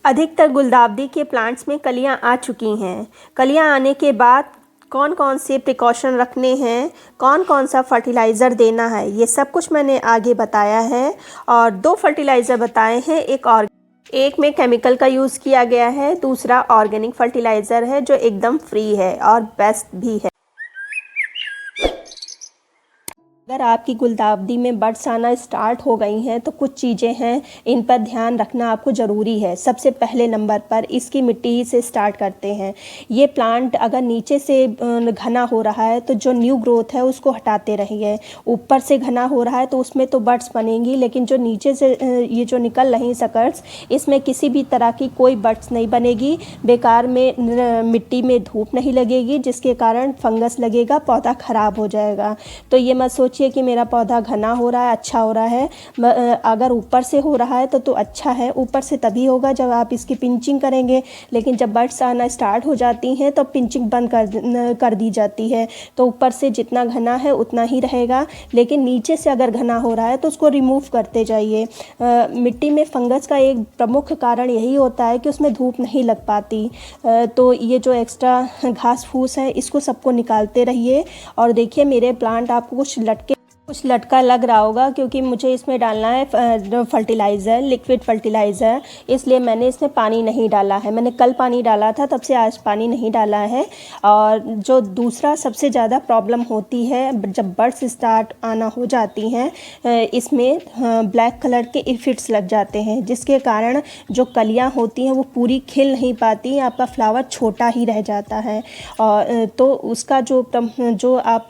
अधिकतर गुलदाउदी के प्लांट्स में कलियां आ चुकी हैं। कलियां आने के बाद कौन कौन से प्रिकॉशन रखने हैं, कौन कौन सा फर्टिलाइज़र देना है, ये सब कुछ मैंने आगे बताया है। और 2 फर्टिलाइज़र बताए हैं, एक में केमिकल का यूज़ किया गया है, दूसरा ऑर्गेनिक फर्टिलाइज़र है जो एकदम फ्री है और बेस्ट भी है। अगर आपकी गुलदाउदी में बड्स आना स्टार्ट हो गई हैं तो कुछ चीज़ें हैं, इन पर ध्यान रखना आपको ज़रूरी है। सबसे पहले नंबर पर इसकी मिट्टी ही से स्टार्ट करते हैं। ये प्लांट अगर नीचे से घना हो रहा है तो जो न्यू ग्रोथ है उसको हटाते रहिए। ऊपर से घना हो रहा है तो उसमें तो बड्स बनेंगी, लेकिन जो नीचे से ये जो निकल रही सकर्ट्स, इसमें किसी भी तरह की कोई बड्स नहीं बनेगी। बेकार में मिट्टी में धूप नहीं लगेगी, जिसके कारण फंगस लगेगा, पौधा ख़राब हो जाएगा। तो ये मत सोचिए कि मेरा पौधा घना हो रहा है, अच्छा हो रहा है। अगर ऊपर से हो रहा है तो अच्छा है। ऊपर से तभी होगा जब आप इसकी पिंचिंग करेंगे, लेकिन जब बड्स आना स्टार्ट हो जाती हैं तो पिंचिंग बंद कर दी जाती है। तो ऊपर से जितना घना है उतना ही रहेगा, लेकिन नीचे से अगर घना हो रहा है तो उसको रिमूव करते जाइए। मिट्टी में फंगस का एक प्रमुख कारण यही होता है कि उसमें धूप नहीं लग पाती। तो ये जो एक्स्ट्रा घास फूस है इसको सबको निकालते रहिए। और देखिए मेरे प्लांट आपको कुछ लटका लग रहा होगा, क्योंकि मुझे इसमें डालना है फर्टिलाइज़र, लिक्विड फर्टिलाइज़र, इसलिए मैंने इसमें पानी नहीं डाला है। मैंने कल पानी डाला था, तब से आज पानी नहीं डाला है। और जो दूसरा सबसे ज़्यादा प्रॉब्लम होती है जब बड्स स्टार्ट आना हो जाती हैं, इसमें ब्लैक कलर के एफिड्स लग जाते हैं, जिसके कारण जो कलियाँ होती हैं वो पूरी खिल नहीं पाती, आपका फ्लावर छोटा ही रह जाता है। और तो उसका जो आप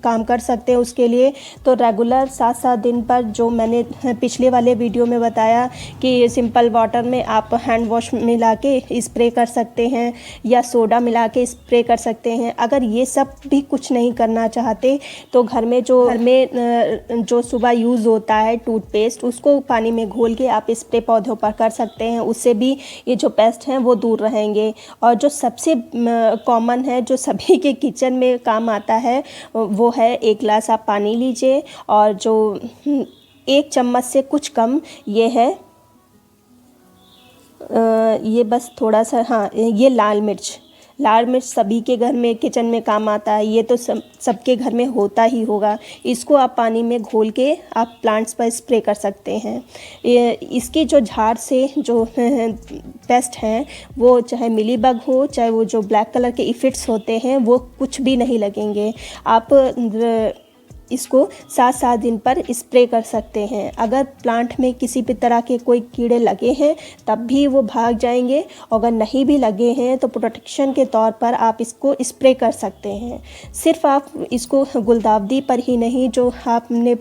काम कर सकते हैं उसके लिए तो रेगुलर 7-7 दिन पर, जो मैंने पिछले वाले वीडियो में बताया कि सिंपल वाटर में आप हैंड वॉश मिला के स्प्रे कर सकते हैं या सोडा मिला के स्प्रे कर सकते हैं। अगर ये सब भी कुछ नहीं करना चाहते तो घर में जो सुबह यूज़ होता है टूथपेस्ट, उसको पानी में घोल के आप स्प्रे पौधों पर कर सकते हैं। उससे भी ये जो पेस्ट हैं वो दूर रहेंगे। और जो सबसे कॉमन है, जो सभी के किचन में काम आता है, वो है 1 गिलास आप पानी लीजिए और जो 1 चम्मच से कुछ कम ये है, ये बस थोड़ा सा, हाँ, ये लाल मिर्च सभी के घर में किचन में काम आता है। ये तो सबके घर में होता ही होगा। इसको आप पानी में घोल के आप प्लांट्स पर स्प्रे कर सकते हैं। इसकी जो झाड़ से जो पेस्ट हैं, वो चाहे मिलीबग हो, चाहे वो जो ब्लैक कलर के एफिड्स होते हैं, वो कुछ भी नहीं लगेंगे। आप इसको 7-7 दिन पर स्प्रे कर सकते हैं। अगर प्लांट में किसी भी तरह के कोई कीड़े लगे हैं तब भी वो भाग जाएंगे। अगर नहीं भी लगे हैं तो प्रोटेक्शन के तौर पर आप इसको स्प्रे कर सकते हैं। सिर्फ आप इसको गुलदाउदी पर ही नहीं, जो आपने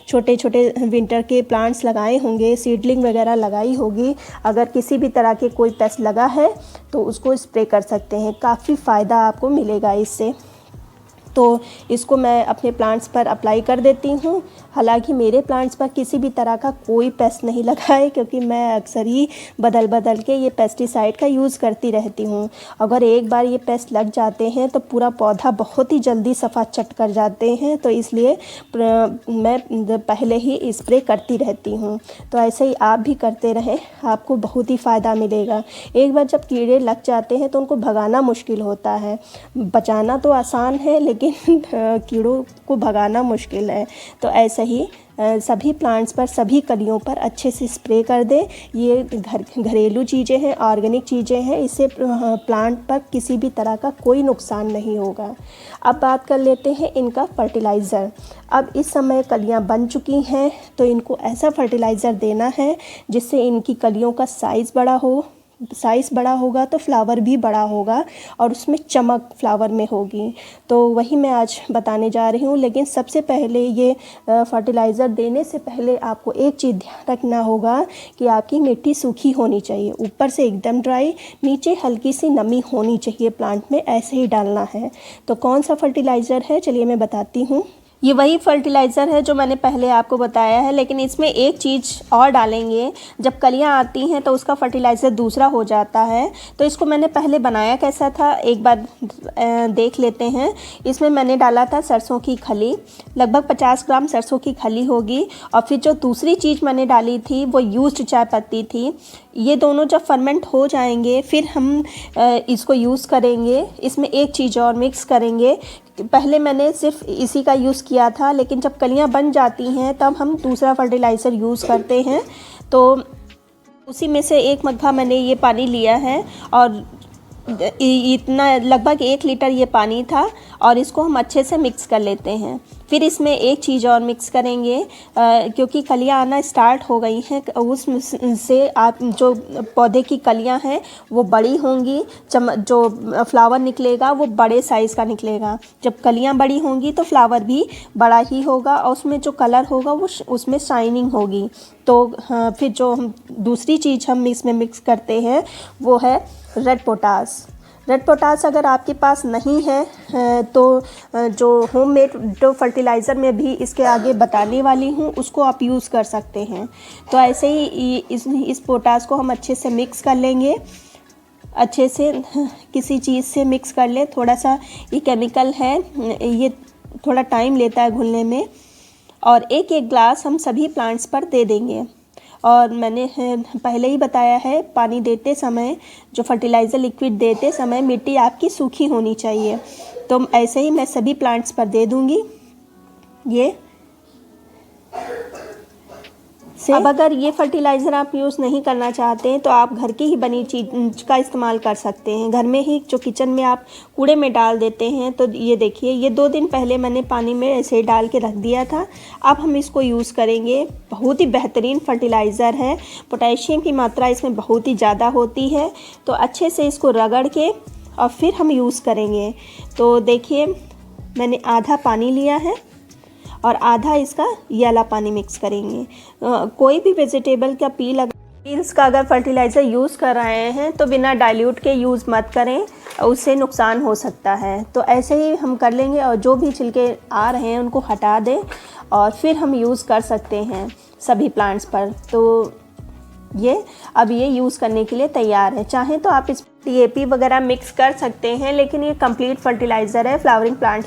छोटे छोटे विंटर के प्लांट्स लगाए होंगे, सीडलिंग वगैरह लगाई होगी, अगर किसी भी तरह के कोई पेस्ट लगा है तो उसको स्प्रे कर सकते हैं। काफ़ी फ़ायदा आपको मिलेगा इससे। तो इसको मैं अपने प्लांट्स पर अप्लाई कर देती हूँ। हालांकि मेरे प्लांट्स पर किसी भी तरह का कोई पेस्ट नहीं लगा है, क्योंकि मैं अक्सर ही बदल के ये पेस्टिसाइड का यूज़ करती रहती हूँ। अगर एक बार ये पेस्ट लग जाते हैं तो पूरा पौधा बहुत ही जल्दी सफ़ा चट कर जाते हैं, तो इसलिए मैं पहले ही स्प्रे करती रहती हूँ। तो ऐसे ही आप भी करते रहें, आपको बहुत ही फ़ायदा मिलेगा। एक बार जब कीड़े लग जाते हैं तो उनको भगाना मुश्किल होता है, बचाना तो आसान है लेकिन कीड़ों को भगाना मुश्किल है। तो ऐसे ही सभी प्लांट्स पर, सभी कलियों पर अच्छे से स्प्रे कर दें। ये घरेलू चीज़ें हैं, ऑर्गेनिक चीज़ें हैं, इससे प्लांट पर किसी भी तरह का कोई नुकसान नहीं होगा। अब बात कर लेते हैं इनका फर्टिलाइज़र। अब इस समय कलियां बन चुकी हैं तो इनको ऐसा फर्टिलाइज़र देना है जिससे इनकी कलियों का साइज़ बड़ा होगा तो फ्लावर भी बड़ा होगा और उसमें चमक फ्लावर में होगी। तो वही मैं आज बताने जा रही हूँ। लेकिन सबसे पहले ये फर्टिलाइज़र देने से पहले आपको एक चीज़ ध्यान रखना होगा कि आपकी मिट्टी सूखी होनी चाहिए, ऊपर से एकदम ड्राई, नीचे हल्की सी नमी होनी चाहिए। प्लांट में ऐसे ही डालना है। तो कौन सा फर्टिलाइज़र है, चलिए मैं बताती हूँ। ये वही फर्टिलाइज़र है जो मैंने पहले आपको बताया है, लेकिन इसमें एक चीज़ और डालेंगे। जब कलियां आती हैं तो उसका फर्टिलाइज़र दूसरा हो जाता है। तो इसको मैंने पहले बनाया कैसा था, एक बार देख लेते हैं। इसमें मैंने डाला था सरसों की खली, लगभग 50 ग्राम सरसों की खली होगी। और फिर जो दूसरी चीज़ मैंने डाली थी वो यूज्ड चाय पत्ती थी। ये दोनों जब फर्मेंट हो जाएंगे फिर हम इसको यूज़ करेंगे। इसमें एक चीज़ और मिक्स करेंगे। पहले मैंने सिर्फ इसी का यूज़ किया था, लेकिन जब कलियां बन जाती हैं तब हम दूसरा फर्टिलाइज़र यूज़ करते हैं। तो उसी में से एक मग्गा मैंने ये पानी लिया है और इतना लगभग 1 लीटर ये पानी था और इसको हम अच्छे से मिक्स कर लेते हैं। फिर इसमें एक चीज़ और मिक्स करेंगे, क्योंकि कलियां आना स्टार्ट हो गई हैं, उससे आप जो पौधे की कलियां हैं वो बड़ी होंगी, जो फ्लावर निकलेगा वो बड़े साइज़ का निकलेगा। जब कलियां बड़ी होंगी तो फ्लावर भी बड़ा ही होगा और उसमें जो कलर होगा वो उसमें शाइनिंग होगी। तो हाँ, फिर जो हम दूसरी चीज़ हम इसमें मिक्स करते हैं वो है रेड पोटास। रेड पोटास अगर आपके पास नहीं है तो जो होममेड जो फर्टिलाइज़र में भी इसके आगे बताने वाली हूँ उसको आप यूज़ कर सकते हैं। तो ऐसे ही इस पोटास को हम अच्छे से मिक्स कर लेंगे। अच्छे से किसी चीज़ से मिक्स कर ले। थोड़ा सा ये केमिकल है, ये थोड़ा टाइम लेता है घुलने में। और एक एक ग्लास हम सभी प्लांट्स पर दे देंगे। और मैंने पहले ही बताया है, पानी देते समय, जो फर्टिलाइज़र लिक्विड देते समय मिट्टी आपकी सूखी होनी चाहिए। तो ऐसे ही मैं सभी प्लांट्स पर दे दूँगी ये से। अब अगर ये फर्टिलाइज़र आप यूज़ नहीं करना चाहते हैं तो आप घर की ही बनी चीज़ का इस्तेमाल कर सकते हैं। घर में ही जो किचन में आप कूड़े में डाल देते हैं। तो ये देखिए, ये 2 दिन पहले मैंने पानी में ऐसे डाल के रख दिया था। अब हम इसको यूज़ करेंगे। बहुत ही बेहतरीन फर्टिलाइज़र है। पोटेशियम की मात्रा इसमें बहुत ही ज़्यादा होती है। तो अच्छे से इसको रगड़ के और फिर हम यूज़ करेंगे। तो देखिए, मैंने आधा पानी लिया है और आधा इसका ये वाला पानी मिक्स करेंगे। कोई भी वेजिटेबल का पील्स का अगर फर्टिलाइज़र यूज़ कर रहे हैं तो बिना डाइल्यूट के यूज़ मत करें, उससे नुकसान हो सकता है। तो ऐसे ही हम कर लेंगे और जो भी छिलके आ रहे हैं उनको हटा दें और फिर हम यूज़ कर सकते हैं सभी प्लांट्स पर। तो ये अब ये यूज़ करने के लिए तैयार है। चाहें तो आप इस DAP वगैरह मिक्स कर सकते हैं, लेकिन ये कंप्लीट फर्टिलाइज़र है फ्लावरिंग प्लांट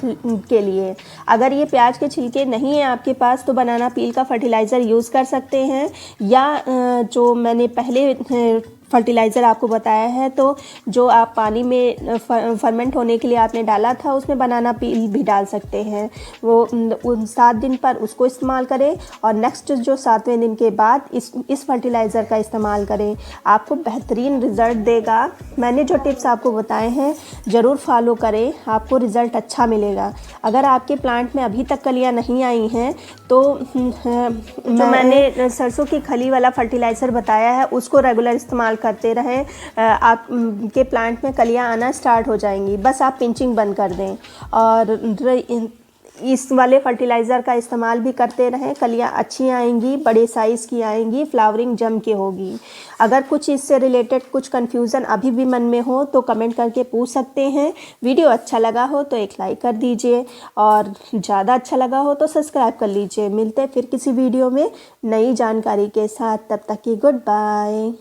के लिए। अगर ये प्याज के छिलके नहीं है आपके पास तो बनाना पील का फर्टिलाइज़र यूज़ कर सकते हैं, या जो मैंने पहले फर्टिलाइज़र आपको बताया है, तो जो आप पानी में फर्मेंट होने के लिए आपने डाला था उसमें बनाना पील भी डाल सकते हैं। वो उन 7 दिन पर उसको इस्तेमाल करें और नेक्स्ट जो 7वें दिन के बाद इस फर्टिलाइज़र का इस्तेमाल करें। आपको बेहतरीन रिज़ल्ट देगा। मैंने जो टिप्स आपको बताए हैं ज़रूर फॉलो करें, आपको रिज़ल्ट अच्छा मिलेगा। अगर आपके प्लांट में अभी तक कलियां नहीं आई हैं तो जो मैंने सरसों की खली वाला फर्टिलाइज़र बताया है उसको रेगुलर इस्तेमाल करते रहें। आप के प्लांट में कलियां आना स्टार्ट हो जाएंगी। बस आप पिंचिंग बंद कर दें और इस वाले फर्टिलाइज़र का इस्तेमाल भी करते रहें। कलियां अच्छी आएंगी, बड़े साइज़ की आएंगी, फ्लावरिंग जम के होगी। अगर कुछ इससे रिलेटेड कुछ कन्फ्यूज़न अभी भी मन में हो तो कमेंट करके पूछ सकते हैं। वीडियो अच्छा लगा हो तो एक लाइक कर दीजिए और ज़्यादा अच्छा लगा हो तो सब्सक्राइब कर लीजिए। मिलते हैं फिर किसी वीडियो में नई जानकारी के साथ। तब तक की गुड बाय।